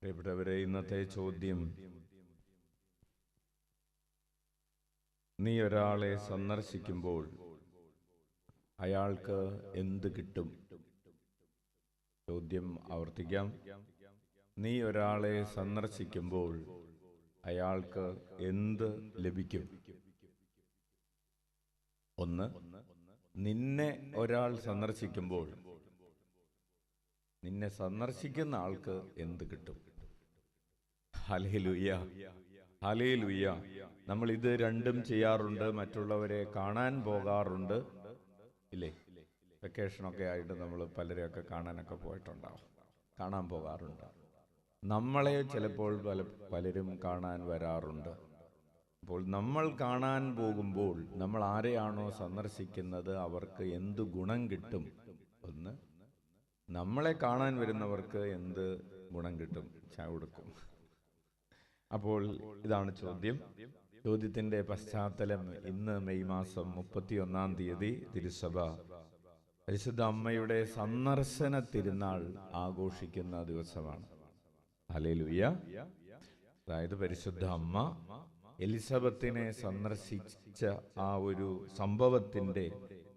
പ്രിയപ്പെട്ടവരെ, ഇന്നത്തെ ചോദ്യം: നീ ഒരാളെ സന്ദർശിക്കുമ്പോൾ അയാൾക്ക് എന്ത് കിട്ടും? ചോദ്യം ആവർത്തിക്കാം. നീ ഒരാളെ സന്ദർശിക്കുമ്പോൾ അയാൾക്ക് എന്ത് ലഭിക്കും? ഒന്ന്, നിന്നെ ഒരാൾ സന്ദർശിക്കുമ്പോൾ നിന്നെ സന്ദർശിക്കുന്ന ആൾക്ക് എന്ത് കിട്ടും? Hallelujah, hallelujah. നമ്മൾ ഇത് രണ്ടും ചെയ്യാറുണ്ട്. മറ്റുള്ളവരെ കാണാൻ പോകാറുണ്ട്, ഇല്ലേ? വെക്കേഷനൊക്കെ ആയിട്ട് നമ്മൾ പലരെയൊക്കെ കാണാനൊക്കെ കാണാൻ പോകാറുണ്ട്. നമ്മളെ ചിലപ്പോൾ പലരും കാണാൻ വരാറുണ്ട്. അപ്പോൾ നമ്മൾ കാണാൻ പോകുമ്പോൾ നമ്മൾ ആരെയാണോ സന്ദർശിക്കുന്നത് അവർക്ക് എന്ത് ഗുണം കിട്ടും? ഒന്ന്, നമ്മളെ കാണാൻ വരുന്നവർക്ക് എന്ത് ഗുണം കിട്ടും? ചായ കൊടുക്കും. അപ്പോൾ ഇതാണ് ചോദ്യം. ചോദ്യത്തിന്റെ പശ്ചാത്തലം, ഇന്ന് മെയ് മാസം 31-ാം തീയതി തിരുസഭ പരിശുദ്ധ അമ്മയുടെ സന്ദർശന തിരുനാൾ ആഘോഷിക്കുന്ന ദിവസമാണ്. ഹല്ലേലൂയ. അതായത് പരിശുദ്ധ അമ്മ എലിസബത്തിനെ സന്ദർശിച്ച ആ ഒരു സംഭവത്തിന്റെ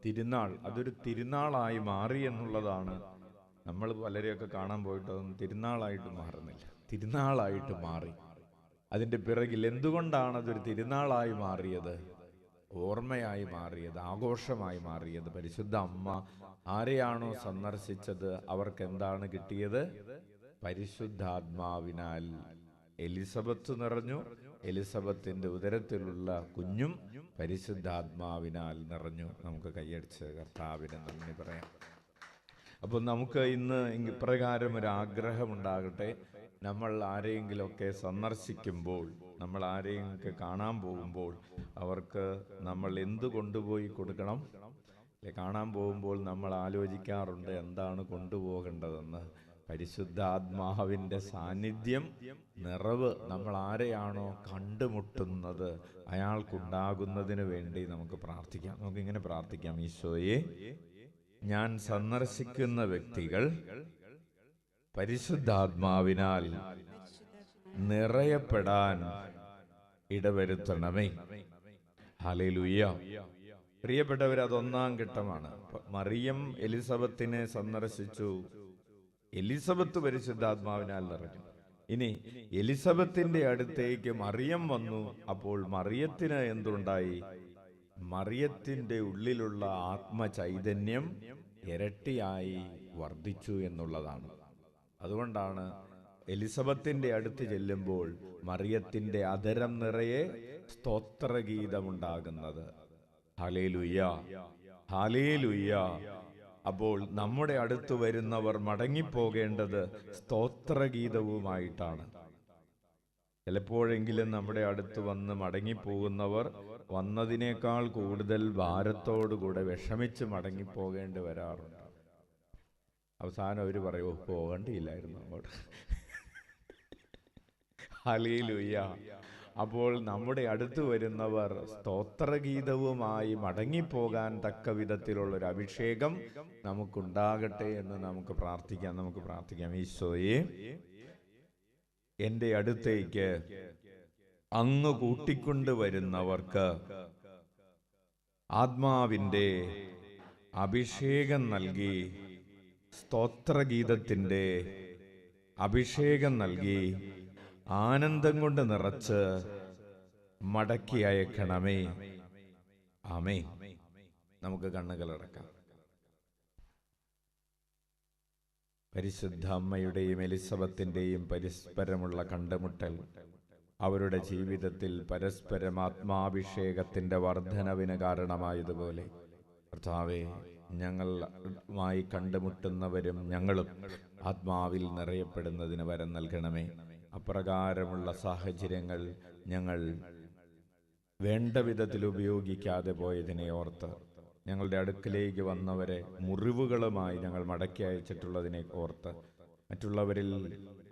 തിരുനാൾ, അതൊരു തിരുനാളായി മാറി എന്നുള്ളതാണ്. നമ്മൾ പലരെയൊക്കെ കാണാൻ പോയിട്ടൊന്നും തിരുനാളായിട്ട് മാറുന്നില്ല, തിരുനാളായിട്ട് മാറി. അതിൻ്റെ പിറകിൽ എന്തുകൊണ്ടാണ് അതൊരു തിരുനാളായി മാറിയത്, ഓർമ്മയായി മാറിയത്, ആഘോഷമായി മാറിയത്? പരിശുദ്ധ അമ്മ ആരെയാണോ സന്ദർശിച്ചത് അവർക്ക് എന്താണ് കിട്ടിയത്? പരിശുദ്ധാത്മാവിനാൽ എലിസബത്ത് നിറഞ്ഞു. എലിസബത്തിന്റെ ഉദരത്തിലുള്ള കുഞ്ഞും പരിശുദ്ധാത്മാവിനാൽ നിറഞ്ഞു. നമുക്ക് കൈയടിച്ച് കർത്താവിന് നന്ദി പറയാം. അപ്പോൾ നമുക്ക് ഇന്ന് ഇപ്രകാരം ഒരു ആഗ്രഹമുണ്ടാകട്ടെ. നമ്മൾ ആരെയെങ്കിലുമൊക്കെ സന്ദർശിക്കുമ്പോൾ, നമ്മൾ ആരെയെങ്കിലും കാണാൻ പോകുമ്പോൾ അവർക്ക് നമ്മൾ എന്ത് കൊണ്ടുപോയി കൊടുക്കണം? കാണാൻ പോകുമ്പോൾ നമ്മൾ ആലോചിക്കാറുണ്ട് എന്താണ് കൊണ്ടുപോകേണ്ടതെന്ന്. പരിശുദ്ധാത്മാവിൻ്റെ സാന്നിധ്യം, നിറവ് നമ്മൾ ആരെയാണോ കണ്ടുമുട്ടുന്നത് അയാൾക്കുണ്ടാകുന്നതിന് വേണ്ടി നമുക്ക് പ്രാർത്ഥിക്കാം. നമുക്കിങ്ങനെ പ്രാർത്ഥിക്കാം: ഈശോയെ, ഞാൻ സന്ദർശിക്കുന്ന വ്യക്തികൾ പരിശുദ്ധാത്മാവിനാൽ നിറയപ്പെടാൻ ഇടവരുത്തണമേ. ഹല്ലേലൂയ. പ്രിയപ്പെട്ടവർ, അതൊന്നാം ഘട്ടമാണ്. മറിയം എലിസബത്തിനെ സന്ദർശിച്ചു. എലിസബത്ത് പരിശുദ്ധാത്മാവിനാൽ നിറഞ്ഞു. ഇനി എലിസബത്തിന്റെ അടുത്തേക്ക് മറിയം വന്നു. അപ്പോൾ മറിയത്തിന് എന്തുണ്ടായി? മറിയത്തിന്റെ ഉള്ളിലുള്ള ആത്മചൈതന്യം ഇരട്ടിയായി വർദ്ധിച്ചു എന്നുള്ളതാണ്. അതുകൊണ്ടാണ് എലിസബത്തിന്റെ അടുത്ത് ചെല്ലുമ്പോൾ മറിയത്തിന്റെ അധരം നിറയെ സ്തോത്രഗീതമുണ്ടാകുന്നത്. Hallelujah, hallelujah. അപ്പോൾ നമ്മുടെ അടുത്ത് വരുന്നവർ മടങ്ങിപ്പോകേണ്ടത് സ്തോത്രഗീതവുമായിട്ടാണ്. ചിലപ്പോഴെങ്കിലും നമ്മുടെ അടുത്ത് വന്ന് മടങ്ങിപ്പോകുന്നവർ വന്നതിനേക്കാൾ കൂടുതൽ ഭാരത്തോടുകൂടെ വിഷമിച്ച് മടങ്ങിപ്പോകേണ്ടി വരാറുണ്ട്. അവസാനം അവർ പറയും, പോകേണ്ടിയില്ലായിരുന്നു അങ്ങോട്ട്. ഹല്ലേലൂയ. അപ്പോൾ നമ്മുടെ അടുത്ത് വരുന്നവർ സ്തോത്രഗീതവുമായി മടങ്ങിപ്പോകാൻ തക്ക വിധത്തിലുള്ളൊരു അഭിഷേകം നമുക്കുണ്ടാകട്ടെ എന്ന് നമുക്ക് പ്രാർത്ഥിക്കാം. ഈശോയെ, എൻ്റെ അടുത്തേക്ക് അങ്ങ് കൂട്ടിക്കൊണ്ടുവരുന്നവർക്ക് ആത്മാവിൻ്റെ അഭിഷേകം നൽകി, സ്തോത്രഗീതത്തിൻ്റെ അഭിഷേകം നൽകി, ആനന്ദം കൊണ്ട് നിറച്ച് മടക്കി അയക്കണമേ. ആമേൻ. നമുക്ക് കണ്ണുകളടക്കാം. പരിശുദ്ധ അമ്മയുടെയും എലിസബത്തിന്റെയും പരസ്പരമുള്ള കണ്ടുമുട്ടൽ അവരുടെ ജീവിതത്തിൽ പരസ്പരം ആത്മാഭിഷേകത്തിന്റെ വർധനവിന് കാരണമായതുപോലെ കർത്താവേ, ഞങ്ങളുമായി കണ്ടുമുട്ടുന്നവരും ഞങ്ങളും ആത്മാവിൽ നിറയപ്പെടുന്നതിന് വരം നൽകണമേ. അപ്രകാരമുള്ള സാഹചര്യങ്ങൾ ഞങ്ങൾ വേണ്ട വിധത്തിൽ ഉപയോഗിക്കാതെ പോയതിനെ ഓർത്ത്, ഞങ്ങളുടെ അടുക്കിലേക്ക് വന്നവരെ മുറിവുകളുമായി ഞങ്ങൾ മടക്കി അയച്ചിട്ടുള്ളതിനെ ഓർത്ത്, മറ്റുള്ളവരിൽ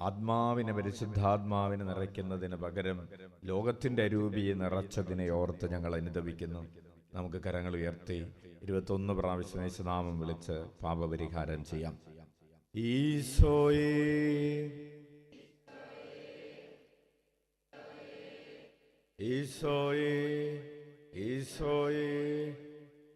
ആത്മാവിനെ, പരിശുദ്ധാത്മാവിനെ നിറയ്ക്കുന്നതിന് പകരം ലോകത്തിന്റെ അരൂപിയെ നിറച്ചതിനെ ഓർത്ത് ഞങ്ങൾ അനുതപിക്കുന്നു. നമുക്ക് കരങ്ങൾ ഉയർത്തി 21 പ്രാവശ്യം യേശുനാമം വിളിച്ച് പാപപരിഹാരം ചെയ്യാം. ഈശോയേ, ഈശോയേ ഈശോയേ